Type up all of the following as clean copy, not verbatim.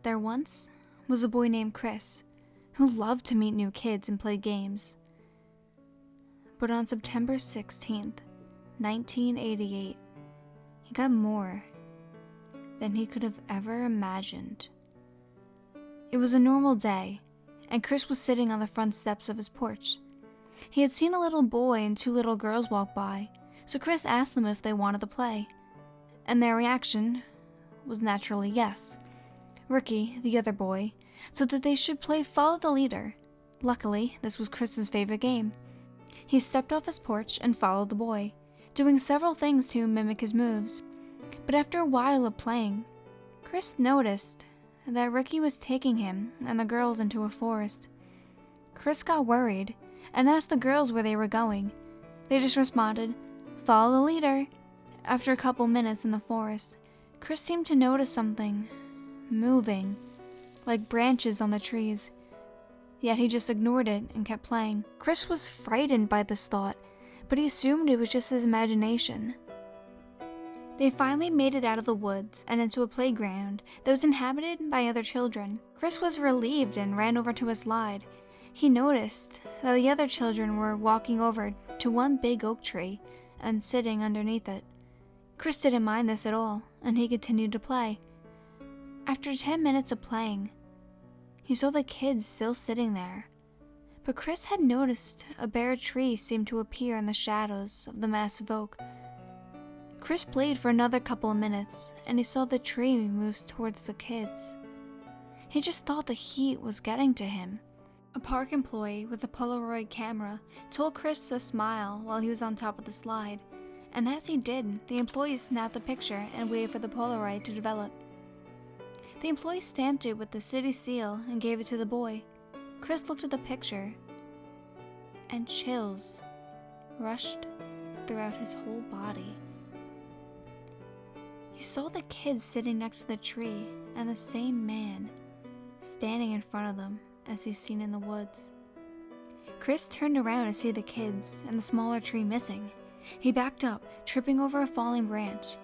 There once was a boy named Chris who loved to meet new kids and play games. But on September 16th, 1988, he got more than he could have ever imagined. It was a normal day, and Chris was sitting on the front steps of his porch. He had seen a little boy and two little girls walk by, so Chris asked them if they wanted to play, and their reaction was naturally yes. Ricky, the other boy, said that they should play Follow the Leader. Luckily, this was Chris's favorite game. He stepped off his porch and followed the boy, doing several things to mimic his moves. But after a while of playing, Chris noticed that Ricky was taking him and the girls into a forest. Chris got worried and asked the girls where they were going. They just responded, "Follow the leader." After a couple minutes in the forest, Chris seemed to notice something moving, like branches on the trees. Yet he just ignored it and kept playing. Chris was frightened by this thought, but he assumed it was just his imagination. They finally made it out of the woods and into a playground that was inhabited by other children. Chris was relieved and ran over to a slide. He noticed that the other children were walking over to one big oak tree and sitting underneath it. Chris didn't mind this at all, and he continued to play. After 10 minutes of playing, he saw the kids still sitting there. But Chris had noticed a bare tree seemed to appear in the shadows of the massive oak. Chris played for another couple of minutes, and he saw the tree move towards the kids. He just thought the heat was getting to him. A park employee with a Polaroid camera told Chris to smile while he was on top of the slide, and as he did, the employee snapped the picture and waited for the Polaroid to develop. The employee stamped it with the city seal and gave it to the boy. Chris looked at the picture, and chills rushed throughout his whole body. He saw the kids sitting next to the tree and the same man standing in front of them as he's seen in the woods. Chris turned around to see the kids and the smaller tree missing. He backed up, tripping over a falling branch.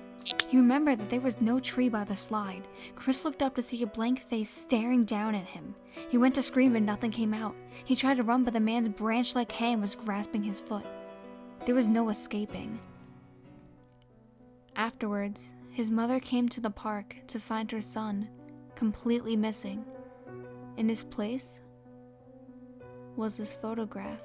He remembered that there was no tree by the slide. Chris looked up to see a blank face staring down at him. He went to scream but nothing came out. He tried to run but the man's branch-like hand was grasping his foot. There was no escaping. Afterwards, his mother came to the park to find her son completely missing. In his place was his photograph.